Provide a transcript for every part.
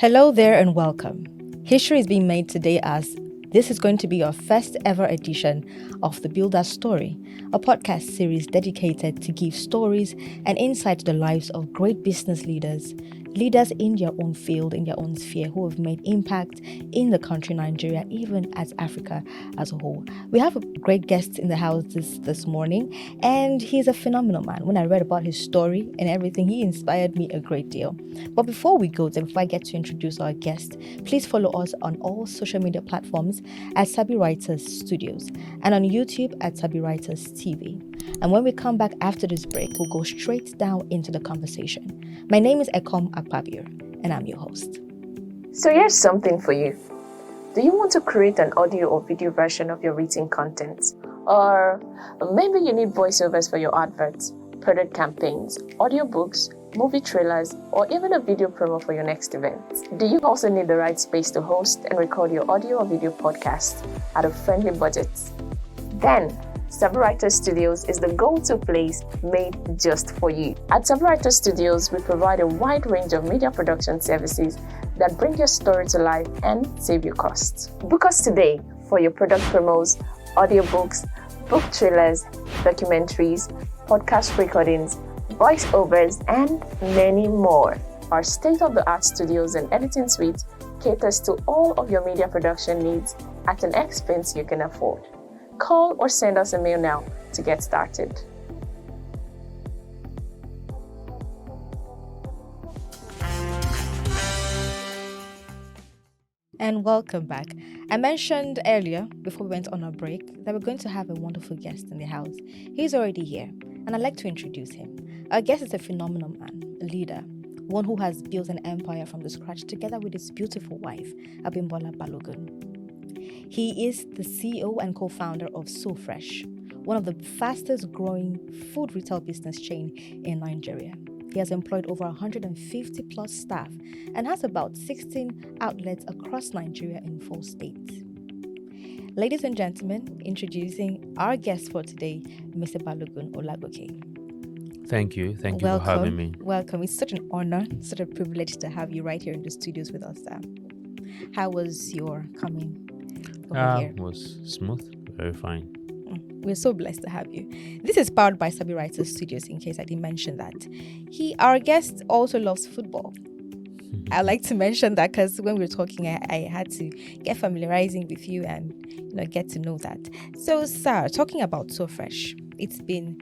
Hello there and welcome. History is being made today as this is going to be our first ever edition of The Builder's Story, a podcast series dedicated to give stories and insight to the lives of great business leaders in their own field, in their own sphere, who have made impact in the country Nigeria, even as Africa as a whole. We have a great guest in the house this morning, and he's a phenomenal man. When I read about his story and everything, he inspired me a great deal. But before we go there, before I get to introduce our guest, please follow us on all social media platforms at Sabi Writers Studios and on YouTube at Sabi Writers TV. And when we come back after this break, we'll go straight down into the conversation. My name is Ekom Akpabir, and I'm your host. So here's something for you. Do you want to create an audio or video version of your written content? Or maybe you need voiceovers for your adverts, product campaigns, audiobooks, movie trailers, or even a video promo for your next event? Do you also need the right space to host and record your audio or video podcast at a friendly budget? Then, Sabi Writers Studios is the go-to place made just for you. At Sabi Writers Studios, we provide a wide range of media production services that bring your story to life and save you costs. Book us today for your product promos, audiobooks, book trailers, documentaries, podcast recordings, voiceovers, and many more. Our state-of-the-art studios and editing suite caters to all of your media production needs at an expense you can afford. Call or send us a mail now to get started. And welcome back. I mentioned earlier, before we went on our break, that we're going to have a wonderful guest in the house. He's already here, and I'd like to introduce him. Our guest is a phenomenal man, a leader, one who has built an empire from the scratch together with his beautiful wife, Abimbola Balogun. He is the CEO and co-founder of So Fresh, one of the fastest growing food retail business chain in Nigeria. He has employed over 150 plus staff and has about 16 outlets across Nigeria in 4 states. Ladies and gentlemen, introducing our guest for today, Mr. Balogun Olagoke. Thank you. Thank you for having me. Welcome. It's such an honor, such a privilege to have you right here in the studios with us, sir. How was your coming over here? It was smooth, very fine. We're so blessed to have you. This is powered by Sabi Writers Studios, in case I didn't mention that. Our guest also loves football. I like to mention that because when we were talking, I had to get familiarizing with you and get to know that. So, sir, talking about So Fresh, it's been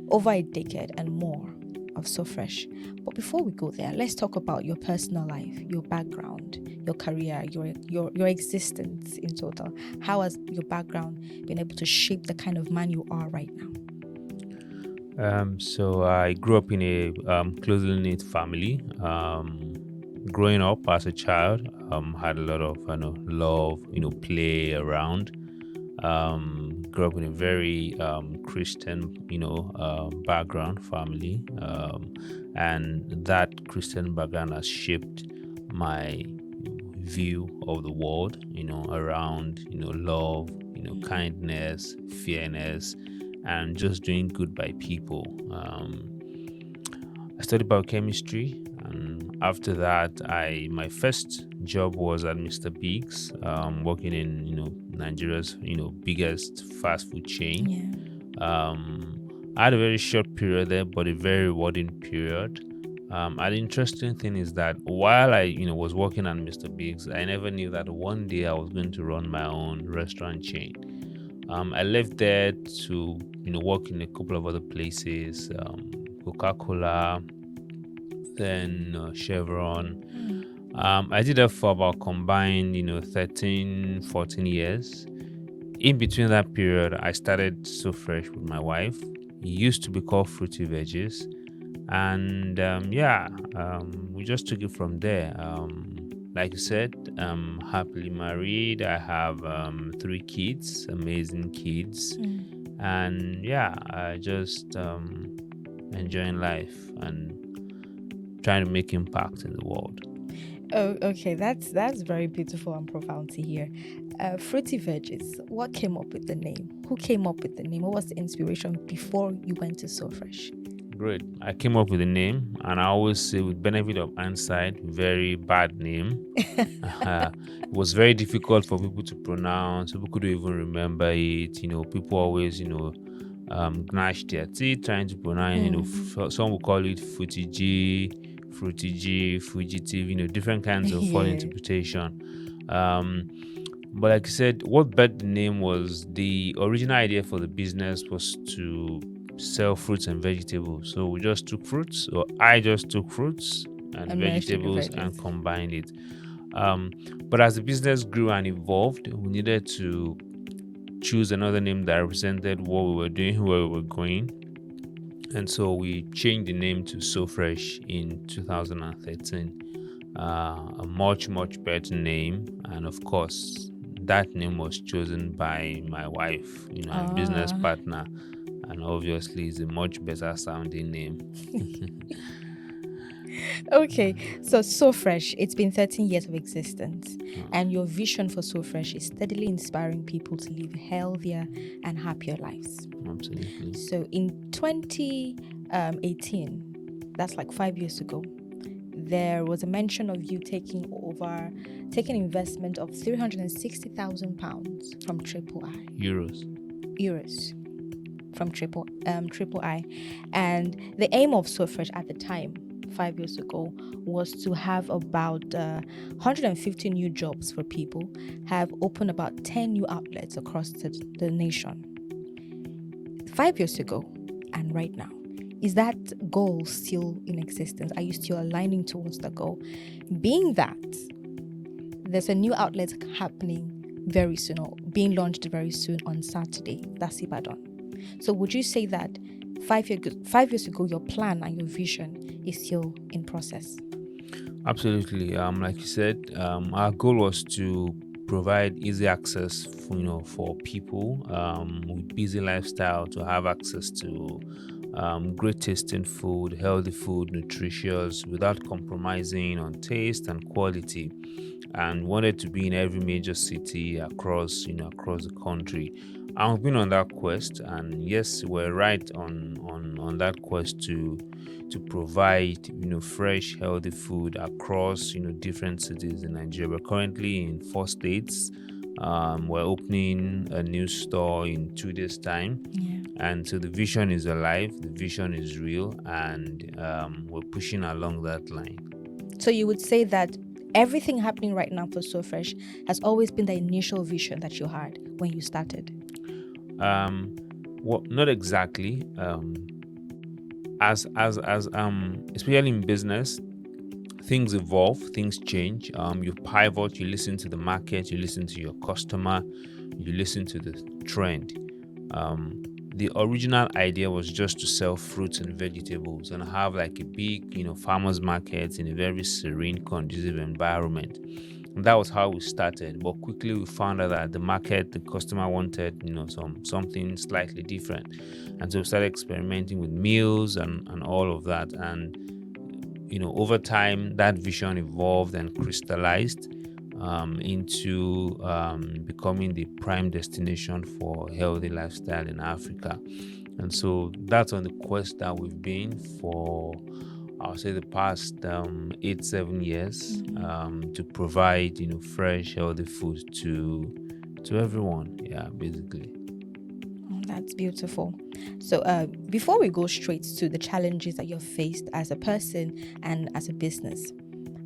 over a decade and more of So Fresh. But before we go there, let's talk about your personal life, your background, your career, your existence in total. How has your background been able to shape the kind of man you are right now? So I grew up in a closely knit family. Growing up as a child, had a lot of love, play around. Grew up in a very Christian, background family, and that Christian background has shaped my view of the world, around, love, kindness, fairness, and just doing good by people. I studied biochemistry, and after that, my first job was at Mr. Biggs, working in Nigeria's biggest fast food chain. Yeah. I had a very short period there, but a very rewarding period. And the interesting thing is that while I was working at Mr. Biggs, I never knew that one day I was going to run my own restaurant chain. I left there to work in a couple of other places, Coca-Cola, then Chevron. I did that for about combined 13, 14 years. In between that period, I started So Fresh with my wife. It used to be called Fruity Veggies, and we just took it from there. Like you said, I'm happily married. I have 3 kids, amazing kids, and I just enjoying life and trying to make impact in the world. Oh, okay. That's very beautiful and profound to hear. Fruity Veggies. What came up with the name? Who came up with the name? What was the inspiration before you went to So Fresh? Great. I came up with a name, and I always say, with benefit of hindsight, very bad name. It was very difficult for people to pronounce. People couldn't even remember it. People always, gnash their teeth trying to pronounce. Some will call it Fruity G, fugitive. Different kinds of fun Yeah. interpretation. But like I said, what birthed the name was the original idea for the business was to sell fruits and vegetables. So we just took fruits, or I just took fruits and And managed to do vegetables veggies. and combined it. But as the business grew and evolved, we needed to choose another name that represented what we were doing, where we were going. And so we changed the name to So Fresh in 2013. A much, much better name. And of course, that name was chosen by my wife, and business partner. And obviously, it's a much better sounding name. Okay, so Fresh, it's been 13 years of existence, and your vision for So Fresh is steadily inspiring people to live healthier and happier lives. Absolutely. So in 2018, that's like 5 years ago, there was a mention of you taking investment of £360,000 from Triple I. Euros. From Triple I, and the aim of So Fresh at the time, 5 years ago, was to have about 150 new jobs for people, have opened about 10 new outlets across the nation. 5 years ago and right now, is that goal still in existence? Are you still aligning towards the goal? Being that there's a new outlet happening very soon, or being launched very soon on Saturday, that's Ibadan. So would you say that 5 years ago, your plan and your vision is still in process? Absolutely. Like you said, our goal was to provide easy access for people with busy lifestyle to have access to great tasting food, healthy food, nutritious, without compromising on taste and quality, and wanted to be in every major city across the country. And we've been on that quest, and yes, we're right on that quest to provide fresh, healthy food across different cities in Nigeria. We're currently in 4 states. We're opening a new store in 2 days' time. Yeah. And so the vision is alive, the vision is real, and we're pushing along that line. So you would say that everything happening right now for So Fresh has always been the initial vision that you had when you started? Well, not exactly. As especially in business, things evolve, things change. You pivot, you listen to the market, you listen to your customer, you listen to the trend. The original idea was just to sell fruits and vegetables and have like a big, farmers market in a very serene, conducive environment. And that was how we started. But quickly we found out that the market, the customer wanted, something slightly different. And so we started experimenting with meals and all of that. And, over time, that vision evolved and crystallized into becoming the prime destination for healthy lifestyle in Africa. And so that's on the quest that we've been for, I'll say, the past 8-7 years, to provide fresh, healthy food to everyone. Yeah, basically. That's beautiful. So before we go straight to the challenges that you've faced as a person and as a business,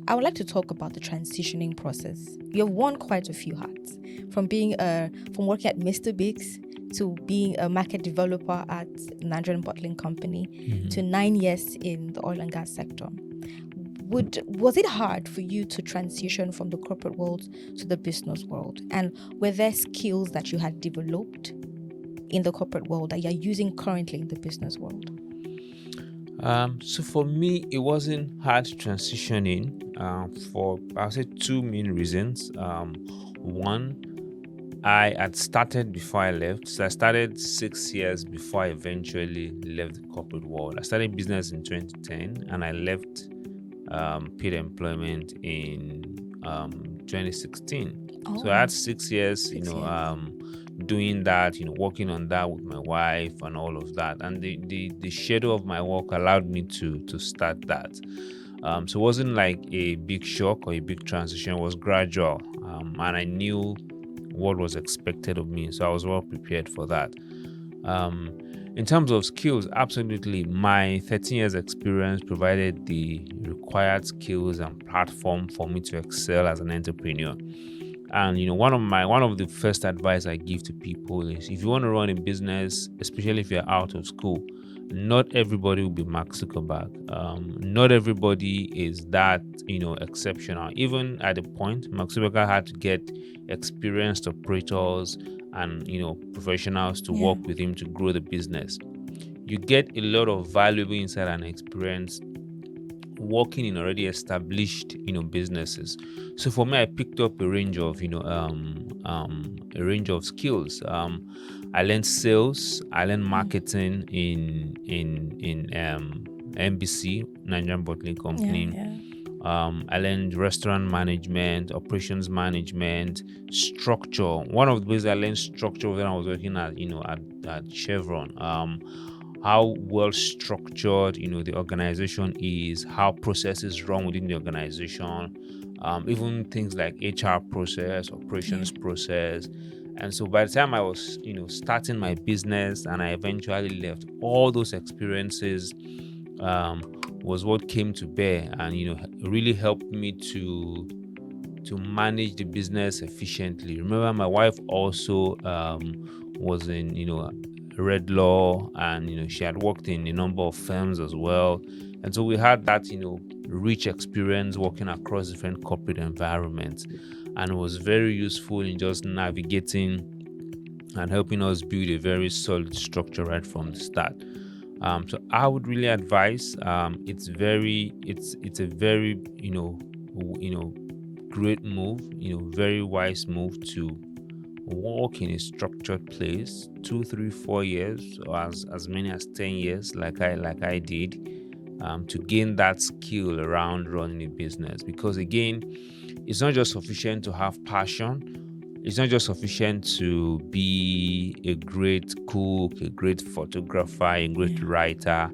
I would like to talk about the transitioning process. You've worn quite a few hats, from working at Mr. Biggs to being a market developer at Nigerian Bottling Company, to 9 years in the oil and gas sector. Was it hard for you to transition from the corporate world to the business world? And were there skills that you had developed in the corporate world that you're using currently in the business world? So for me, it wasn't hard transitioning for, I'll say, 2 main reasons. One, I had started before I left. So I started 6 years before I eventually left the corporate world. I started business in 2010 and I left paid employment in 2016. So I had 6 years, doing that, working on that with my wife and all of that. And the schedule of my work allowed me to start that. So it wasn't like a big shock or a big transition. It was gradual, and I knew what was expected of me, so I was well prepared for that. In terms of skills, absolutely, my 13 years experience provided the required skills and platform for me to excel as an entrepreneur. And one of the first advice I give to people is, if you want to run a business, especially if you're out of school, not everybody will be Mark Zuckerberg. Not everybody is that exceptional. Even at the point, Mark Zuckerberg had to get experienced operators and professionals to work with him to grow the business. You get a lot of valuable insight and experience working in already established businesses. So for me, I picked up a range of skills. I learned sales, I learned marketing in NBC, Nigerian Bottling Company. I learned restaurant management, operations management, structure. One of the ways I learned structure when I was working at Chevron. How well structured the organization is, how processes run within the organization, even things like HR process, operations process. And so by the time I was starting my business and I eventually left, all those experiences was what came to bear and really helped me to manage the business efficiently. Remember, my wife also was in Red Law, and she had worked in a number of firms as well, and so we had that rich experience working across different corporate environments, and it was very useful in just navigating and helping us build a very solid structure right from the start. So I would really advise, it's a very great move, very wise move to work in a structured place 2, 3, 4 years, or as many as 10 years, like I did, to gain that skill around running a business. Because again, it's not just sufficient to have passion. It's not just sufficient to be a great cook, a great photographer, a great writer.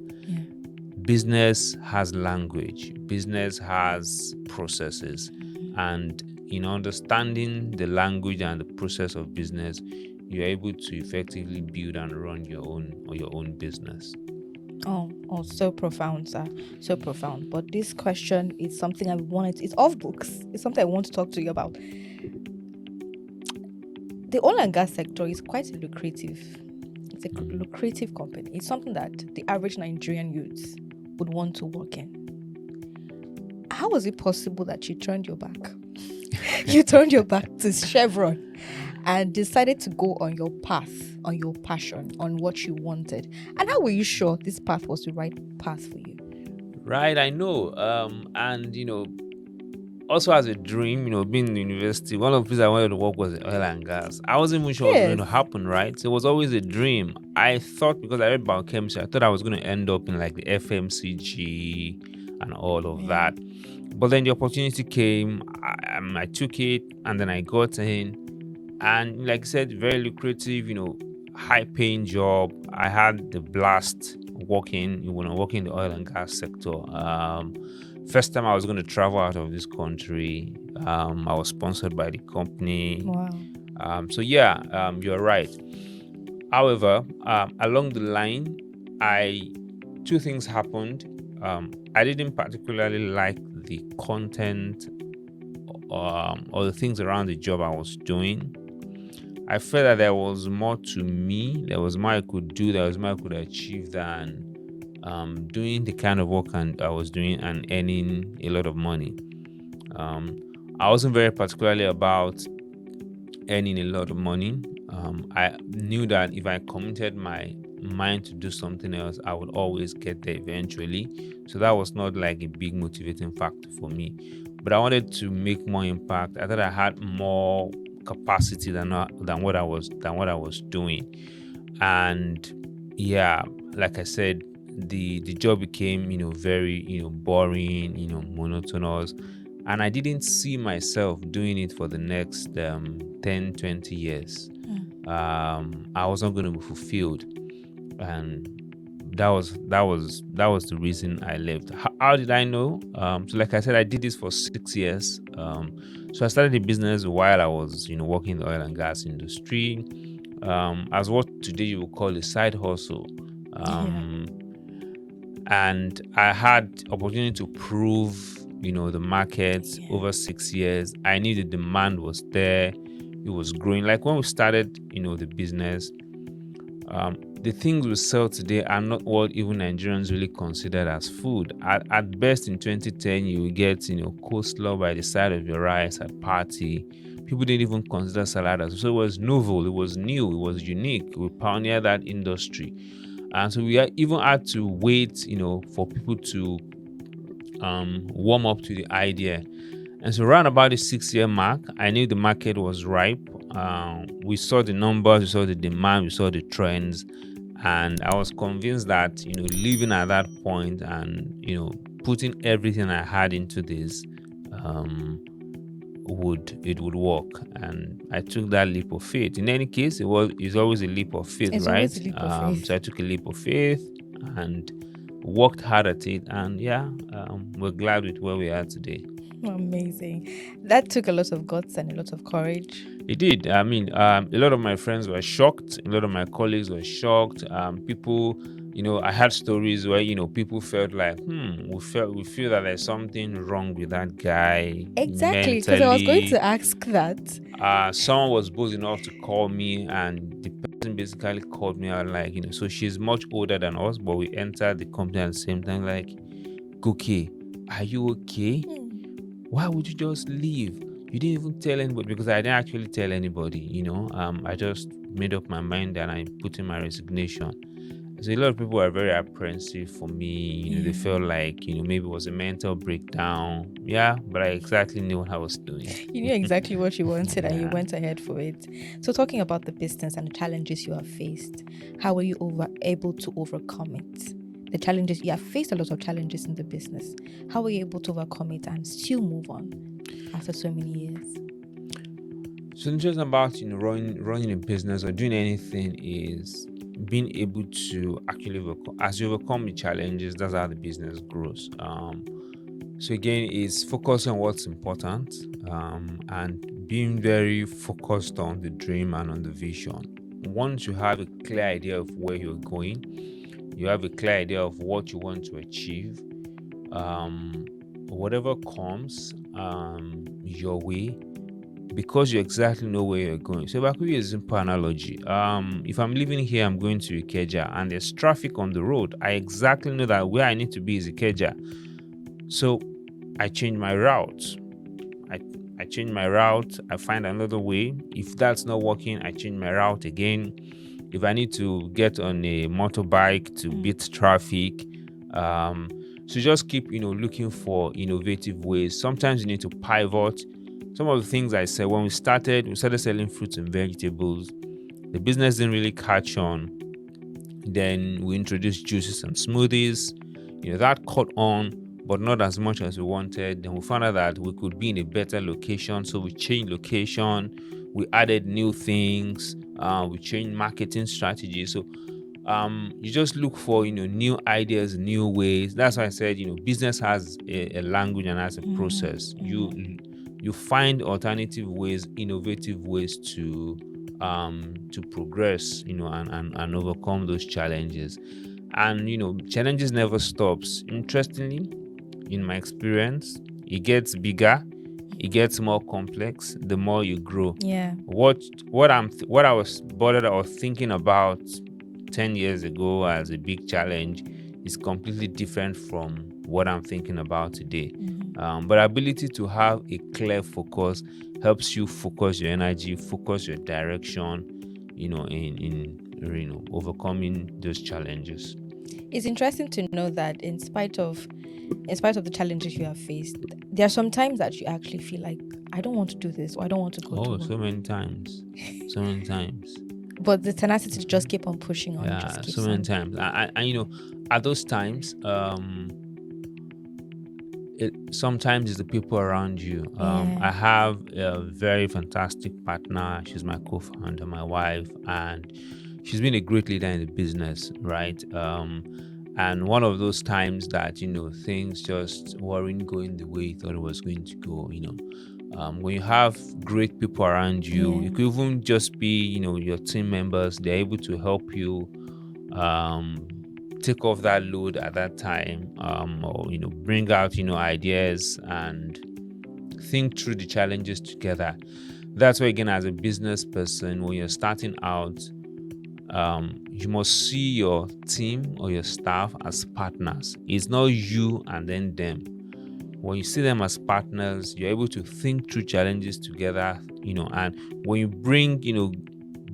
Business has language. Business has processes. And in understanding the language and the process of business, you're able to effectively build and run your own business. Oh, so profound, sir. So profound. But this question is something it's off books. It's something I want to talk to you about. The oil and gas sector is quite lucrative. It's a lucrative company. It's something that the average Nigerian youth would want to work in. How was it possible that you turned your back? You turned your back to Chevron and decided to go on your path, on your passion, on what you wanted. And how were you sure this path was the right path for you? Right, I know. And also as a dream, being in university, one of the things I wanted to work was oil and gas. I wasn't even sure what was going to happen, right? So it was always a dream. I thought, because I read biochemistry, I thought I was going to end up in like the FMCG and all of that. But then the opportunity came, I took it, and then I got in. And like I said, very lucrative, high-paying job. I had the blast working in the oil and gas sector. First time I was going to travel out of this country. I was sponsored by the company. Wow. So you're right. However, along the line, two things happened. I didn't particularly like the content or the things around the job I was doing. I felt that there was more to me. There was more I could do. There was more I could achieve than doing the kind of work I was doing and earning a lot of money. I wasn't very particularly about earning a lot of money. I knew that if I committed my mind to do something else, I would always get there eventually. So that was not like a big motivating factor for me. But I wanted to make more impact. I thought I had more capacity than what I was doing. And like I said, the job became very boring, monotonous, and I didn't see myself doing it for the next 10-20 years. I was not going to be fulfilled, and that was the reason I left. How did I know? So like I said, I did this for 6 years. So I started the business while I was working in the oil and gas industry, as what today you would call a side hustle. And I had opportunity to prove the market over 6 years. I knew the demand was there, it was growing. Like when we started the business, the things we sell today are not what even Nigerians really consider as food. At best, in 2010, you will get coleslaw by the side of your rice at party. People didn't even consider salad as so. It was novel, it was new, it was unique. We pioneered that industry, and so we even had to wait for people to warm up to the idea. And so around about the 6-year mark, I knew the market was ripe. We saw the numbers, we saw the demand, we saw the trends, and I was convinced that leaving at that point and putting everything I had into this would work. And I took that leap of faith. In any case, it's always a leap of faith, It's right? always a leap of faith. So I took a leap of faith and worked hard at it, and we're glad with where we are today. Amazing. That took a lot of guts and a lot of courage. It did. I mean, a lot of my friends were shocked. A lot of my colleagues were shocked. People, I had stories where people felt like, we feel that there's something wrong with that guy. Exactly, because I was going to ask that. Someone was bold enough to call me, and the person basically called me out like, so she's much older than us, but we entered the company at the same time. Like, Goke, are you okay? Why would you just leave? You didn't even tell anybody, because I didn't actually tell anybody, I just made up my mind and I put in my resignation. So a lot of people were very apprehensive for me. They felt like, maybe it was a mental breakdown. Yeah, but I exactly knew what I was doing. You knew exactly what you wanted and you went ahead for it. So talking about the business and the challenges you have faced, how were you able to overcome it? The challenges, you have faced a lot of challenges in the business. How were you able to overcome it and still move on after so many years? So the interesting about running a business or doing anything is being able to actually overcome the challenges. That's how the business grows. So again, it's focusing on what's important, and being very focused on the dream and on the vision. Once you have a clear idea of where you're going, you have a clear idea of what you want to achieve, whatever comes your way, because you exactly know where you're going. So if I could use a simple analogy, if I'm living here, I'm going to Ikeja and there's traffic on the road, I exactly know that where I need to be is Ikeja. So I change my route. I change my route, I find another way. If that's not working, I change my route again. If I need to get on a motorbike to beat traffic, so just keep looking for innovative ways. Sometimes you need to pivot. Some of the things I said when we started selling fruits and vegetables. The business didn't really catch on. Then we introduced juices and smoothies. That caught on, but not as much as we wanted. Then we found out that we could be in a better location, so we changed location. We added new things. We changed marketing strategies. So you just look for new ideas, new ways. That's why I said business has a language and has a process. You find alternative ways, innovative ways to progress, and overcome those challenges. And challenges never stops. Interestingly, in my experience, it gets bigger, it gets more complex the more you grow. Yeah. What I was bothered or thinking about 10 years ago as a big challenge is completely different from what I'm thinking about today. But ability to have a clear focus helps you focus your energy, focus your direction, in overcoming those challenges. It's interesting to know that in spite of the challenges you have faced, there are some times that you actually feel like, I don't want to do this, or I don't want to go to work. So many times. But the tenacity to just keep on pushing on. Many times. And at those times, sometimes it's the people around you. I have a very fantastic partner. She's my co-founder, my wife, and she's been a great leader in the business, right? And one of those times that things just weren't going the way you thought it was going to go. When you have great people around you, it could even just be your team members. They're able to help you take off that load at that time, or bring out ideas and think through the challenges together. That's why, again, as a business person, when you're starting out, you must see your team or your staff as partners. It's not you and then them. When you see them as partners, you're able to think through challenges together, and when you bring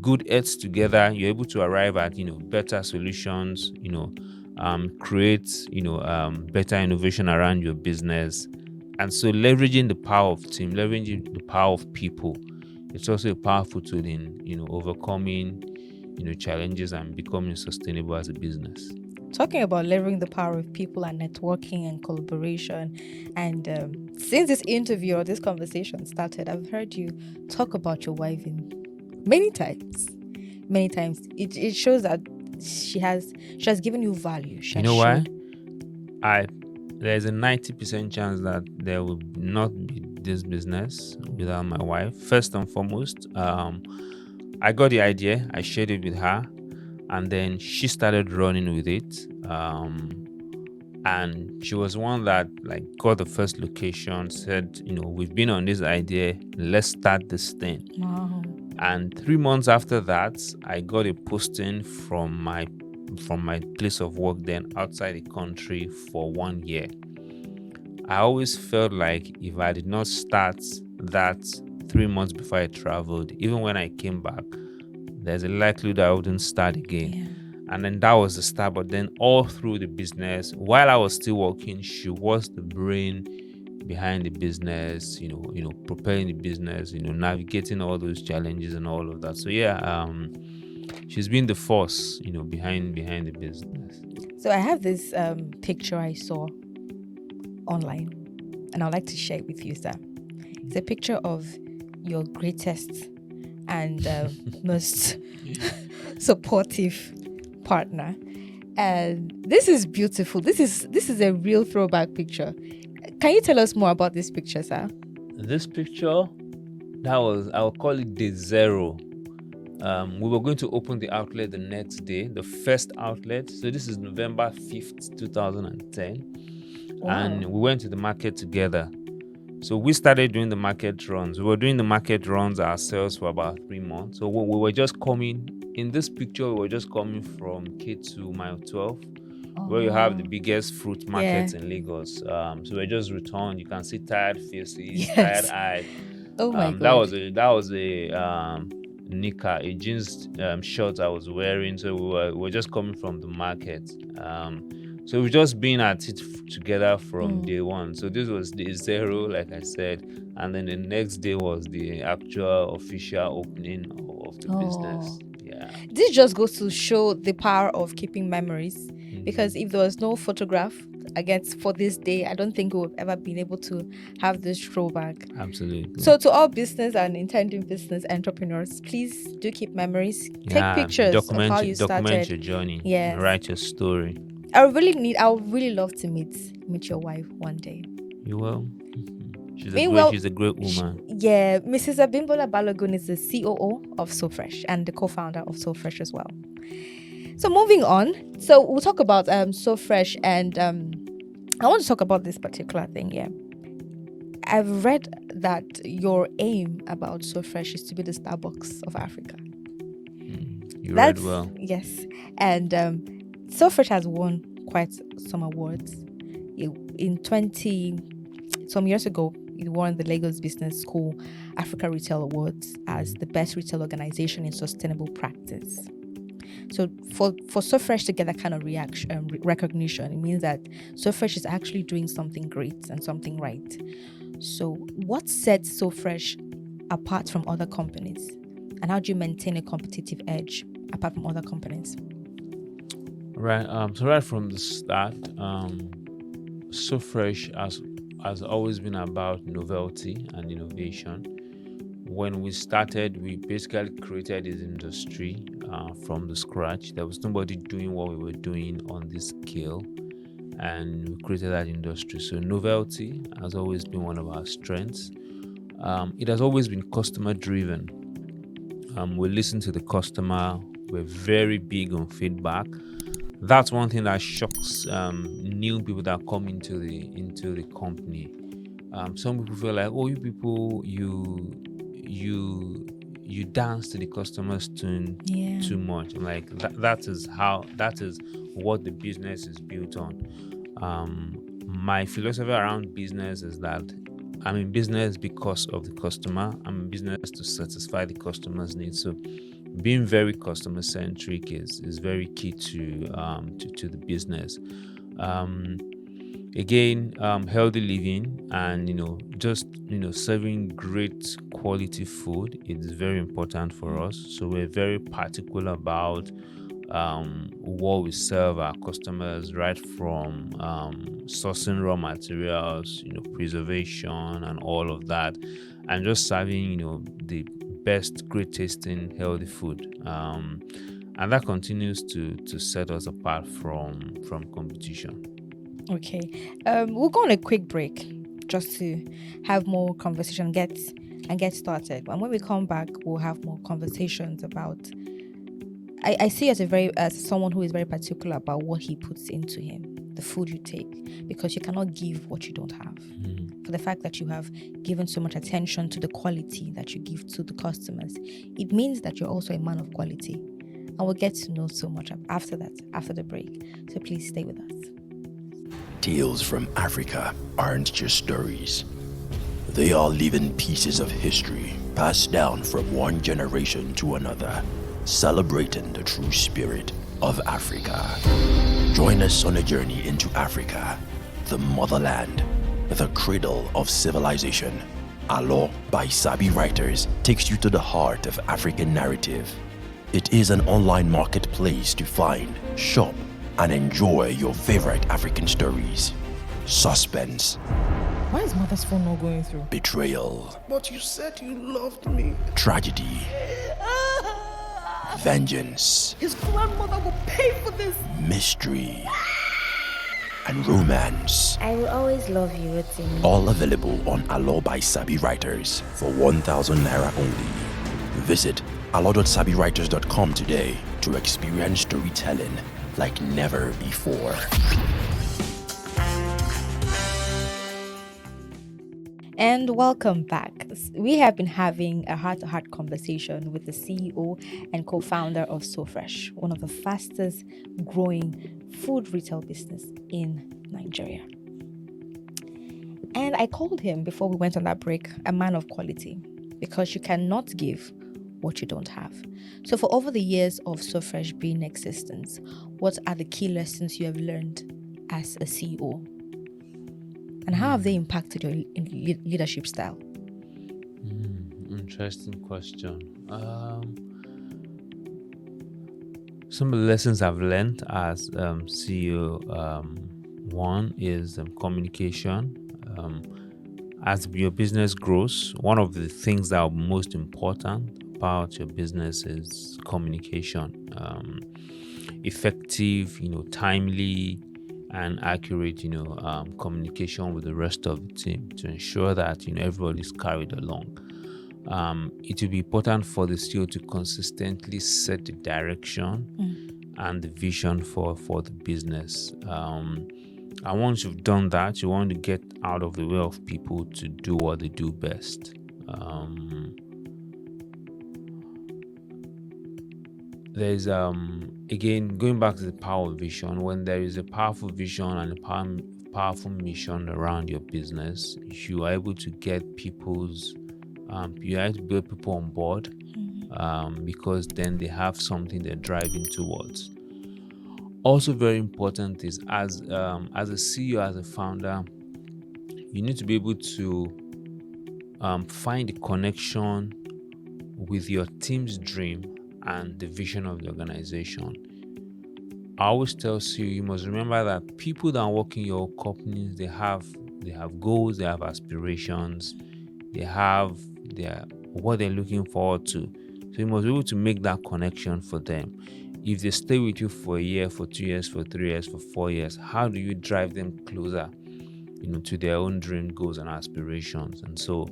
good heads together, you're able to arrive at better solutions, create better innovation around your business. And so leveraging the power of team, leveraging the power of people, it's also a powerful tool in overcoming challenges and becoming sustainable as a business. Talking about leveraging the power of people and networking and collaboration, and since this interview or this conversation started, I've heard you talk about your wife many times. It shows that she has given you value. Why? There's a 90% chance that there will not be this business without my wife. First and foremost, I got the idea, I shared it with her, and then she started running with it. And she was one that got the first location, said, we've been on this idea, let's start this thing. Wow. And 3 months after that, I got a posting from my place of work then outside the country for 1 year. I always felt like if I did not start that 3 months before I traveled, even when I came back, there's a likelihood I wouldn't start again. Yeah. And then that was the start. But then all through the business, while I was still working, she was the brain behind the business, propelling the business, navigating all those challenges and all of that. So she's been the force, behind the business. So I have this picture I saw online, and I'd like to share it with you, sir. It's a picture of your greatest and most supportive partner, and this is beautiful. This is a real throwback picture. Can you tell us more about this picture, sir? This picture, I'll call it day zero. We were going to open the outlet the next day, the first outlet. So this is November 5th, 2010. Wow. And we went to the market together. So we started doing the market runs. We were doing the market runs ourselves for about 3 months. So we were just coming, in this picture, we were just coming from K2 Mile 12, where you have the biggest fruit markets in Lagos. So we just returned. You can see tired faces, tired eyes. Oh my God. That was a knicker, a jeans shirt I was wearing. So we were just coming from the market. So we've just been at it together from day one. So this was day zero, like I said, and then the next day was the actual official opening of the business. Yeah. This just goes to show the power of keeping memories, because if there was no photograph, again, for this day, I don't think we would ever been able to have this throwback. Absolutely. So to all business and intending business entrepreneurs, please do keep memories. Take pictures of how you started. Document your journey. Yes. Write your story. I would really love to meet your wife one day. You will. She's a great woman. Mrs. Abimbola Balogun is the COO of SoFresh and the co-founder of SoFresh as well. So moving on, so we'll talk about SoFresh, and I want to talk about this particular thing. Yeah, I've read that your aim about SoFresh is to be the Starbucks of Africa. Read well. Yes, and SoFresh has won quite some awards. Some years ago, it won the Lagos Business School Africa Retail Awards as the best retail organization in sustainable practice. So for SoFresh to get that kind of recognition, it means that SoFresh is actually doing something great and something right. So what sets SoFresh apart from other companies? And how do you maintain a competitive edge apart from other companies? Right. So right from the start, SoFresh has always been about novelty and innovation. When we started, we basically created this industry from the scratch. There was nobody doing what we were doing on this scale, and we created that industry. So novelty has always been one of our strengths. It has always been customer driven. We listen to the customer. We're very big on feedback. That's one thing that shocks new people that come into the company. Some people feel like, oh, you people, you dance to the customer's tune too much. I'm like, that is what the business is built on. My philosophy around business is that I'm in business because of the customer. I'm in business to satisfy the customer's needs. So being very customer centric is very key to the business. Healthy living and just serving great quality food is very important for us. So we're very particular about what we serve our customers, right from sourcing raw materials, preservation and all of that, and just serving the best, great tasting, healthy food. And that continues to set us apart from competition. Okay. We'll go on a quick break just to have more conversation, get started. And when we come back, we'll have more conversations about. I see as someone who is very particular about what he puts into him, the food you take, because you cannot give what you don't have. For the fact that you have given so much attention to the quality that you give to the customers, it means that you're also a man of quality. And we'll get to know so much after the break. So please stay with us. Tales from Africa aren't just stories. They are living pieces of history passed down from one generation to another, celebrating the true spirit of Africa. Join us on a journey into Africa, the motherland, the cradle of civilization. Alo by Sabi Writers takes you to the heart of African narrative. It is an online marketplace to find, shop, and enjoy your favorite African stories. Suspense. Why is mother's phone not going through? Betrayal. But you said you loved me. Tragedy. Vengeance. His grandmother will pay for this. Mystery. And romance. I will always love you, Rotimi. All available on Alo by Sabi Writers for 1,000 Naira only. Visit alo.sabywriters.com today to experience storytelling like never before. And welcome back. We have been having a heart-to-heart conversation with the CEO and co-founder of SoFresh, one of the fastest growing food retail business in Nigeria. And I called him before we went on that break a man of quality, because you cannot give what you don't have. So for over the years of SoFresh being in existence, what are the key lessons you have learned as a CEO? And how have they impacted your leadership style? Interesting question. Some of the lessons I've learned as CEO, one is communication. As your business grows, one of the things that are most important about your business is communication. Effective, timely and accurate, communication with the rest of the team to ensure that everybody's carried along. It will be important for the CEO to consistently set the direction and the vision for the business. And once you've done that, you want to get out of the way of people to do what they do best. There's again, going back to the power of vision. When there is a powerful vision and a powerful mission around your business, you are able to get people's you are able to build people on board, because then they have something they're driving towards. Also very important is as a CEO, as a founder, you need to be able to find a connection with your team's dream and the vision of the organization. I always tell you must remember that people that work in your companies, they have they have goals, they have aspirations, they have their what they're looking forward to. So you must be able to make that connection for them. If they stay with you for a year, for 2 years, for 3 years, for 4 years, how do you drive them closer, to their own dream goals and aspirations? And so,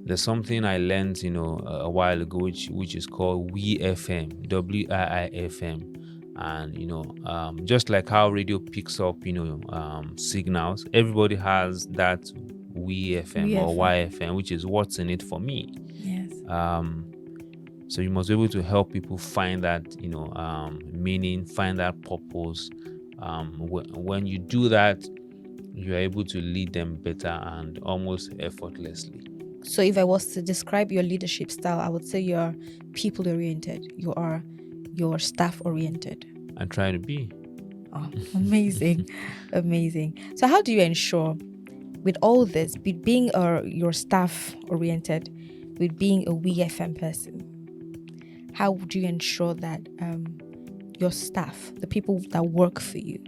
there's something I learned, a while ago, which is called WIIFM, WIIFM. And just like how radio picks up signals, everybody has that WIIFM or YFM, which is what's in it for me. Yes. So you must be able to help people find that meaning, find that purpose. When you do that, you're able to lead them better and almost effortlessly. So if I was to describe your leadership style, I would say you're people oriented. You're staff oriented. I try to be. Oh, amazing. Amazing. So how do you ensure with all this, with being your staff oriented, with being a WFM person, how would you ensure that your staff, the people that work for you,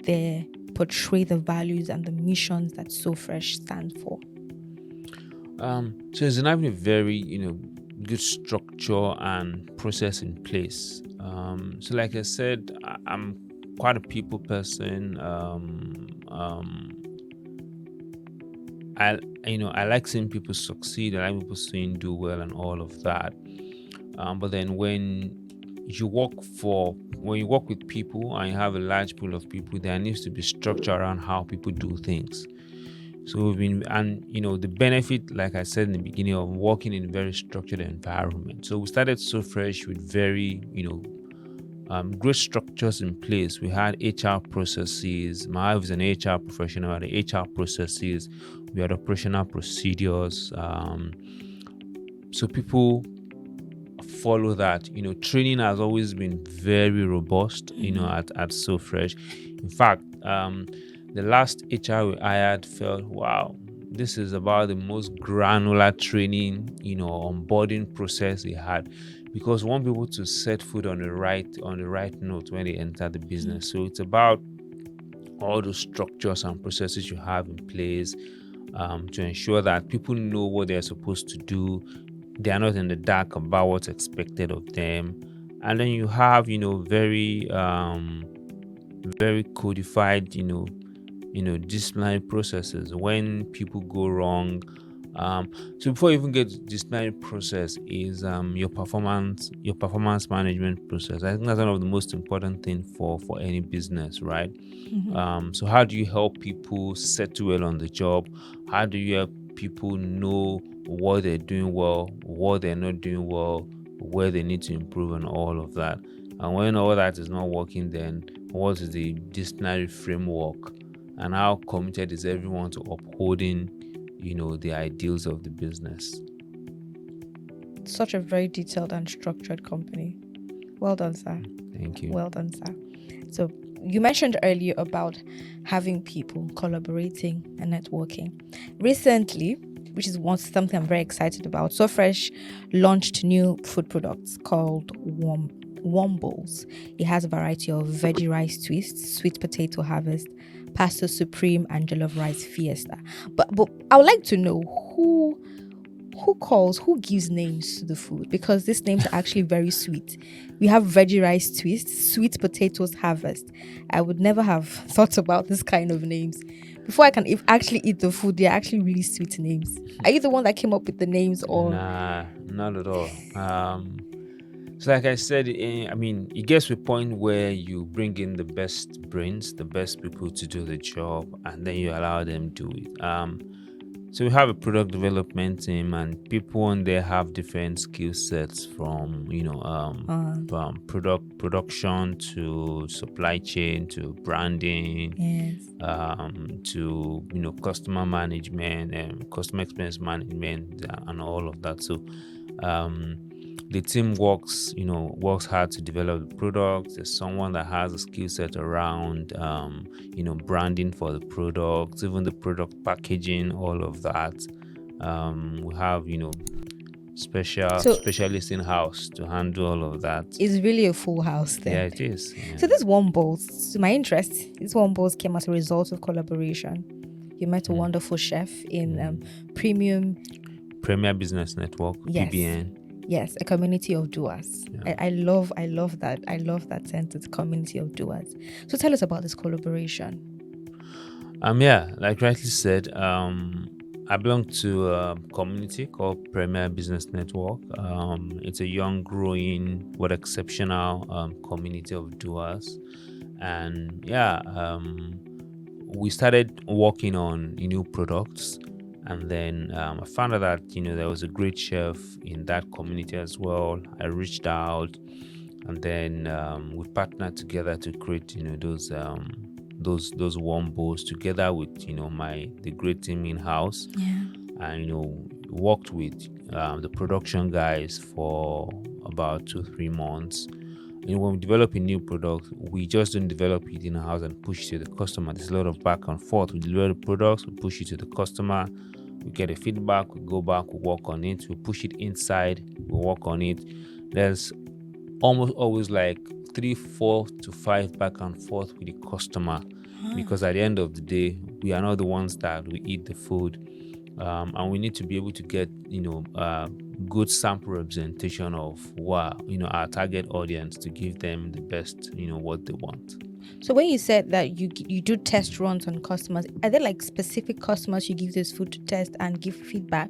they portray the values and the missions that So Fresh stands for? So it's having a very good structure and process in place. So like I said, I'm quite a people person. I like seeing people succeed. I like people seeing do well and all of that. But then when you work with people and you have a large pool of people, there needs to be structure around how people do things. So the benefit, like I said in the beginning, of working in a very structured environment. So we started So Fresh with very, great structures in place. We had HR processes. My wife is an HR professional. We had HR processes. We had operational procedures. So people follow that. Training has always been very robust, at So Fresh. In fact, the last HR we hired felt, wow, this is about the most granular training, onboarding process they had, because we want people to set foot on the right note when they enter the business. So it's about all the structures and processes you have in place to ensure that people know what they're supposed to do. They are not in the dark about what's expected of them. And then you have, very, very codified, disciplinary processes when people go wrong. So before you even get to disciplinary process is your performance management process. I think that's one of the most important things for any business, right? Mm-hmm. So how do you help people settle well on the job? How do you help people know what they're doing well, what they're not doing well, where they need to improve, and all of that? And when all that is not working, then what is the disciplinary framework? And how committed is everyone to upholding, the ideals of the business? Such a very detailed and structured company. Well done, sir. Thank you. Well done, sir. So you mentioned earlier about having people collaborating and networking. Recently, which is something I'm very excited about, So Fresh launched new food products called Wombles. It has a variety of veggie rice twists, sweet potato harvest, pasta supreme, and jollof rice fiesta. But I would like to know who gives names to the food, because these names are actually very sweet. We have veggie rice twist, sweet potatoes harvest. I would never have thought about this kind of names. Before I can actually eat the food, they're actually really sweet names. Are you the one that came up with the names, or? Nah, not at all. So like I said, it gets to a point where you bring in the best brains, the best people to do the job, and then you allow them to do it. So we have a product development team, and people on there have different skill sets from product production to supply chain to branding, yes, to customer management, customer experience management, and all of that. So the team works hard to develop the product. There's someone that has a skill set around branding for the products, even the product packaging, all of that. We have So specialist in house to handle all of that. it's really a full house Yeah, then. it is. Yeah. So this one balls, to my interest, this one balls came as a result of collaboration. You met a wonderful chef in premium. Premier Business Network, Yes. PBN. Yes, a community of doers. Yeah. I love that. I love that sentence, community of doers. So tell us about this collaboration. Yeah, like rightly said, I belong to a community called Premier Business Network. It's a young, growing, but exceptional community of doers, and we started working on new products, and then I found out that there was a great chef in that community as well. I reached out, and then we partnered together to create those warm bowls together with the great team in house, and worked with the production guys for about 2-3 months. When we develop a new product, we just don't develop it in house and push it to the customer. There's a lot of back and forth. We develop the products, we push it to the customer, we get a feedback, we go back, we work on it, we push it inside, we work on it. There's almost always like 3, 4 to 5 back and forth with the customer, because at the end of the day, we are not the ones that we eat the food, and we need to be able to get good sample representation of our target audience to give them the best what they want. So when you said that you do test runs on customers, are there like specific customers you give this food to test and give feedback,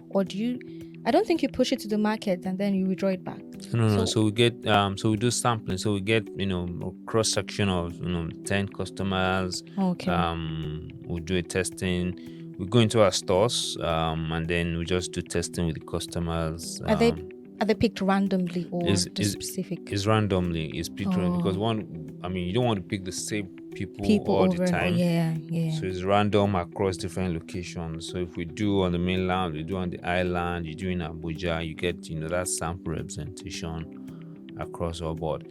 or do you? I don't think you push it to the market and then you withdraw it back. No. So we get so we do sampling. So we get a cross section of 10 customers. Okay. We do a testing. We go into our stores and then we just do testing with the customers. Are they picked randomly or specific? It's randomly. It's picked randomly because you don't want to pick the same people all the time. Yeah. So it's random across different locations. So if we do on the mainland, we do on the island, you do in Abuja, you get that sample representation across our board.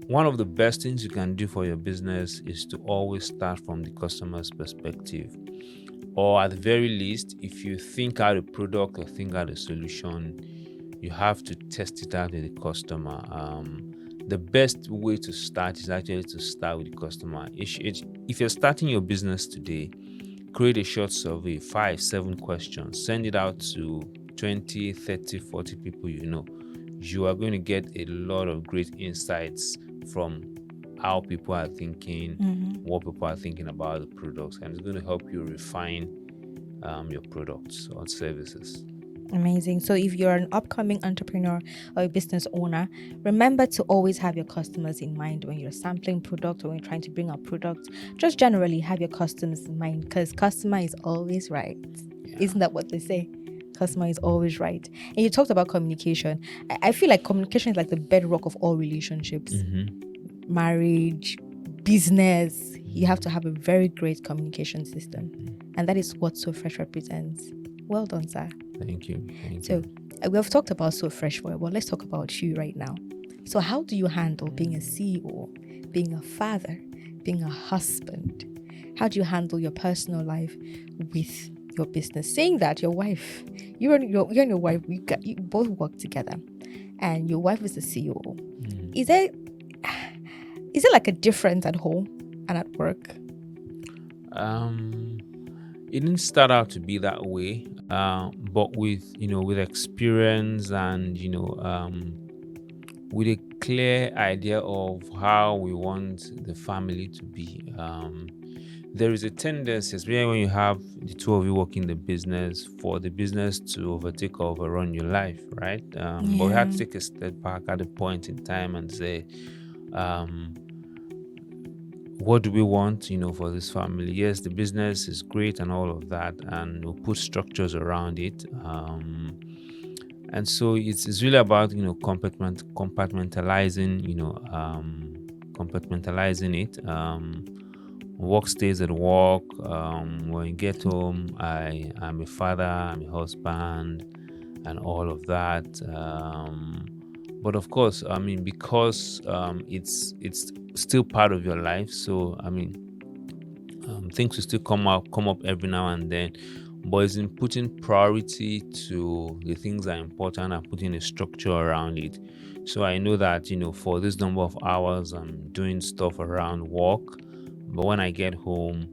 One of the best things you can do for your business is to always start from the customer's perspective, or at the very least, if you think out a product or think out a solution, you have to test it out with the customer. The best way to start is actually to start with the customer. If you're starting your business today, create a short survey, 5-7 questions, send it out to 20, 30, 40 people you are going to get a lot of great insights from how people are thinking, what people are thinking about the products, and it's going to help you refine your products or services. Amazing. So if you're an upcoming entrepreneur or a business owner, remember to always have your customers in mind when you're sampling product or when you're trying to bring out products. Just generally have your customers in mind, because customer is always right. Yeah. Isn't that what they say? Customer is always right. And you talked about communication. I feel like communication is like the bedrock of all relationships. Marriage, business. You have to have a very great communication system. And that is what So Fresh represents. Well done, sir. Thank you. So we have talked about So Fresh for a while. Let's talk about you right now. So how do you handle being a CEO, being a father, being a husband? How do you handle your personal life with your business? Saying that your wife, you and your wife, you both work together, and your wife is the CEO. Is there like a difference at home and at work? It didn't start out to be that way, but with experience and with a clear idea of how we want the family to be, there is a tendency, especially when you have the two of you working the business, for the business to overtake or overrun your life, right? But we had to take a step back at a point in time and say, what do we want, for this family? Yes, the business is great and all of that, and we'll put structures around it. And so it's really about, compartmentalizing it. Work stays at work. When you get home, I'm a father, I'm a husband, and all of that. But of course, because it's still part of your life. So things will still come up every now and then. but it's in putting priority to the things that are important and putting a structure around it. So I know that, for this number of hours, I'm doing stuff around work, but when I get home,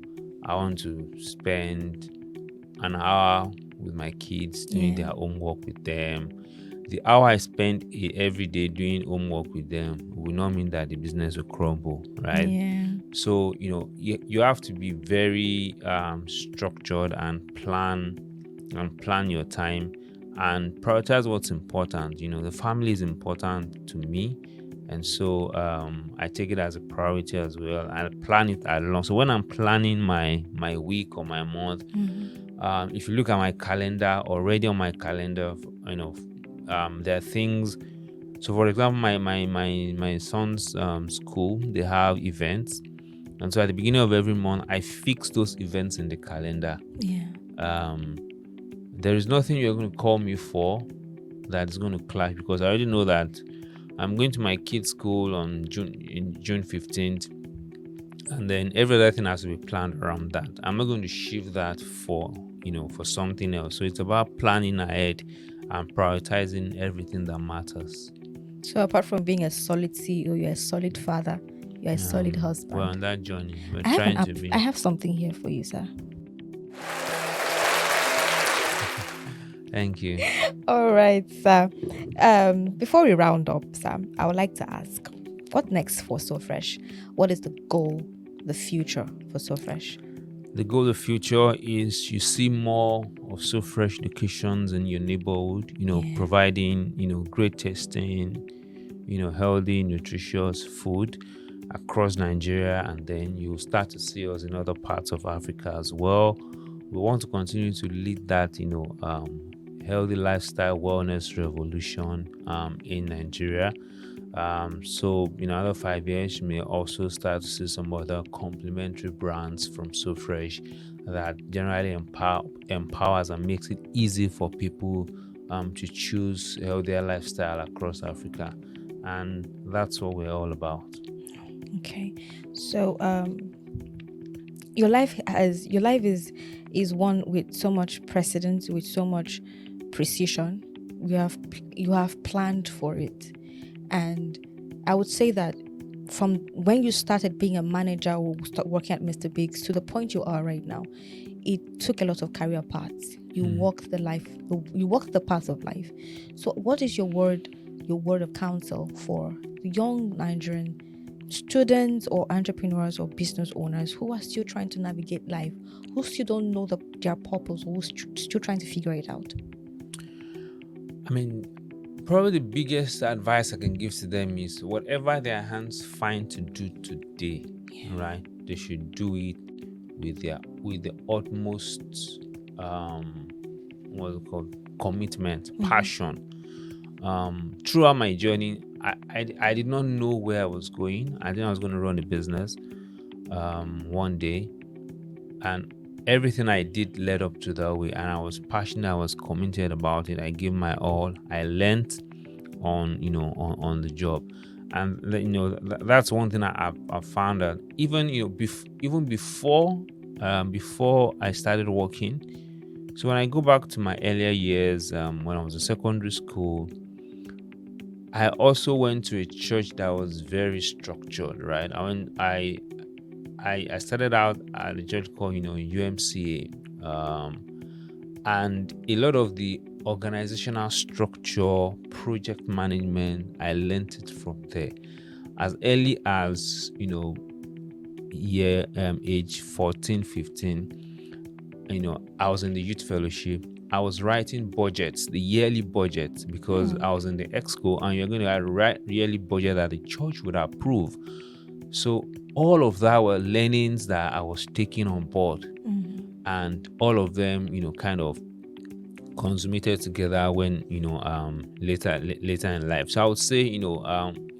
I want to spend an hour with my kids doing their homework with them. The hour I spend every day doing homework with them will not mean that the business will crumble, right? Yeah. So you have to be very structured and plan your time and prioritize what's important. The family is important to me, and so I take it as a priority as well. I plan it along. So when I'm planning my week or my month, if you look at my calendar, already on my calendar, there are things. So for example, my son's school, they have events, and so at the beginning of every month I fix those events in the calendar. There is nothing you're going to call me for that is going to clash, because I already know that I'm going to my kids' school on June 15th, and then every other thing has to be planned around that. I'm not going to shift that for something else. So it's about planning ahead and prioritizing everything that matters. So apart from being a solid CEO, you're a solid father, you're a solid husband. We're on that journey. We're I trying to be. I have something here for you, sir. Thank you. All right, sir. Before we round up, sir, I would like to ask, what next for So Fresh? What is the goal, the future for So Fresh? The goal of the future is you see more of So Fresh locations in your neighborhood, providing, great tasting, healthy, nutritious food across Nigeria, and then you'll start to see us in other parts of Africa as well. We want to continue to lead that, healthy lifestyle wellness revolution in Nigeria. So in another 5 years, you may also start to see some other complementary brands from So Fresh that generally empowers and makes it easy for people to choose healthier lifestyle across Africa, and that's what we're all about. Okay, so your life is one with so much precedence, with so much precision. You have planned for it. And I would say that from when you started being a manager or start working at Mr. Biggs to the point you are right now, it took a lot of career paths. You walked the path of life. So what is your word of counsel for the young Nigerian students or entrepreneurs or business owners who are still trying to navigate life, who still don't know their purpose, or who's still trying to figure it out? I mean, probably the biggest advice I can give to them is whatever their hands find to do today, right? They should do it with the utmost commitment, passion. Throughout my journey, I did not know where I was going. I think I was going to run a business one day, and everything I did led up to that way, and I was passionate, I was committed about it. I gave my all. I learned on the job, and that's one thing I found that even before I started working. So when I go back to my earlier years, when I was in secondary school, I also went to a church that was very structured, right? I started out at a church called UMCA, and a lot of the organizational structure, project management, I learned it from there. As early as age 14, 15, I was in the youth fellowship. I was writing budgets, the yearly budgets, because I was in the exco, and you're going to write yearly budget that the church would approve. So all of that were learnings that I was taking on board, and all of them, kind of consummated together when later in life. So I would say,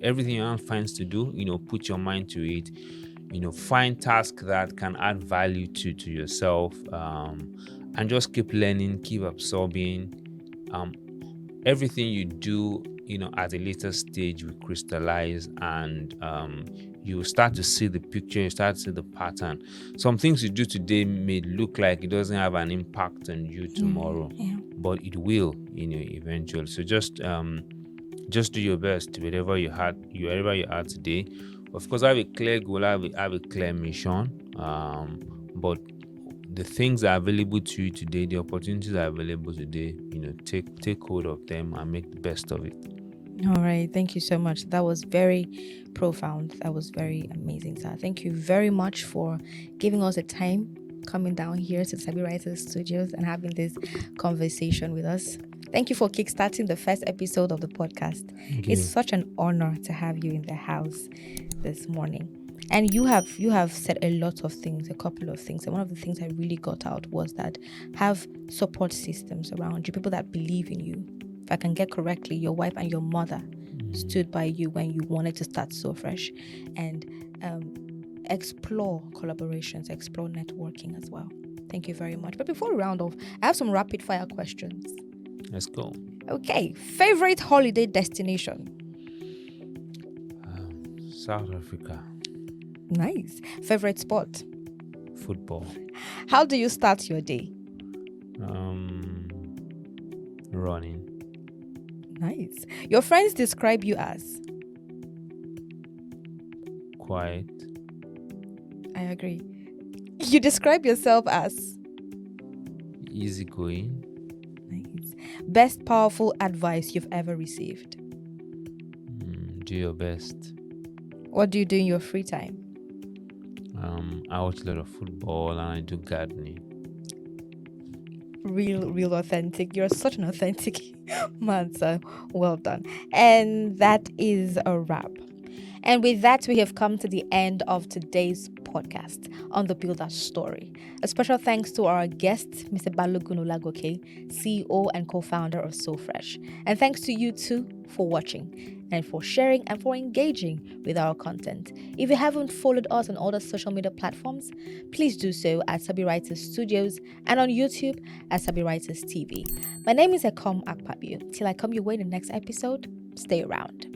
everything one finds to do, put your mind to it. Find tasks that can add value to yourself, and just keep learning, keep absorbing. Everything you do, at a later stage will crystallize, and you start to see the picture, you start to see the pattern. Some things you do today may look like it doesn't have an impact on you tomorrow, but it will, eventually. So just do your best wherever you are today. Of course, have a clear goal, have a clear mission. But the things are available to you today, the opportunities are available today. Take hold of them and make the best of it. All right. Thank you so much. That was very profound. That was very amazing, sir. Thank you very much for giving us the time, coming down here to Sabi Writers Studios and having this conversation with us. Thank you for kickstarting the first episode of the podcast. It's such an honor to have you in the house this morning. And you have said a lot of things, a couple of things. And one of the things I really got out was that have support systems around you, people that believe in you. If I can get correctly, your wife and your mother stood by you when you wanted to start So Fresh, and explore collaborations, explore networking as well. Thank you very much. But before we round off, I have some rapid fire questions. Let's go. Okay. Favorite holiday destination? South Africa. Nice. Favorite sport? Football. How do you start your day? Running. Nice. Your friends describe you as? Quiet. I agree. You describe yourself as? Easygoing. Nice. Best powerful advice you've ever received? Do your best. What do you do in your free time? I watch a lot of football and I do gardening. Real authentic. You're such an authentic man, so well done. And that is a wrap. And with that, we have come to the end of today's podcast on the Builder Story. A special thanks to our guest, Mr. Balogun Olagoke, CEO and co-founder of So Fresh. And thanks to you too for watching and for sharing and for engaging with our content. If you haven't followed us on other social media platforms, please do so at Sabi Writers Studios and on YouTube at Sabi Writers TV. My name is Ekom Akpabio. Till I come your way in the next episode, stay around.